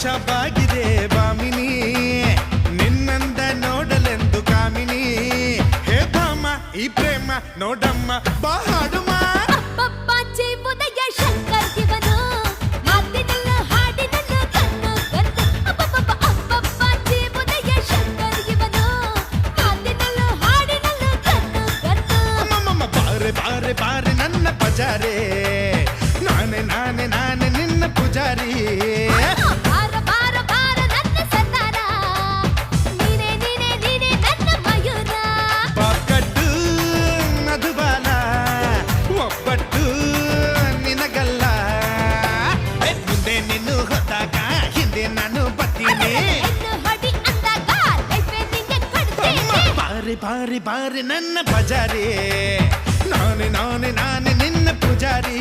ವಶವಾಗಿದೆ ಬಾಮಿನಿ ನಿನ್ನಂದ ನೋಡಲೆಂದು ಕಾಮಿನಿ ಹೇ ಭಾಮ ಈ ಪ್ರೇಮ ನೋಡಮ್ಮ ಬಾ ಹಾಡುಮ ಅಪ್ಪಪ್ಪಾಚಿ ಉದಯ ಶಂಕರ್ ಇವನು ಮಾತಿನಲ್ಲ ಹಾಡಿನಲ್ಲ ಕಣ್ಣು ಕರ್ದು ಅಪ್ಪಪ್ಪಾಚಿ ಉದಯ ಶಂಕರ್ ಇವನು ಮಾತಿನಲ್ಲ ಹಾಡಿನಲ್ಲ ಕಣ್ಣು ಕರ್ದು ಅಮ್ಮಮ್ಮ ಬಾರೆ ಬಾರೆ ಬಾರೆ ನನ್ನ ಪಜಾರೆ ನಾನೇ ನಾನೇ ನಾನೇ ನಿನ್ನ ಪೂಜಾರಿ ಬಾರ ಬಾರ ಬಾರ ನನ್ನ ಸತ್ತಾರ ನೀನೇ ನೀನೇ ನೀನೇ ನನ್ನ ಮಯೂರ ಬಾಕಟ್ಟು ಮಧುಬಾಲ ಒಬ್ಬಟ್ಟು ನಿನಗಲ್ಲ ಮುಂದೆ ನಿನ್ನು ಹೊತ್ತಾಗ ಹಿಂದೆ ನಾನು ಬರ್ತೀನಿ ಹೆಣ್ಣು ಹೊಡಿ ಅಂದಾಗ ಲೈಫೇ ನಿಂಗೆ ಕೊಡ್ತೀನಿ ಬಾರಿ ಬಾರಿ ಬಾರಿ ನನ್ನ ಪಜಾರಿ ನಾನೇ ನಾನೇ ನಾನೇ ನಿನ್ನ ಪೂಜಾರಿ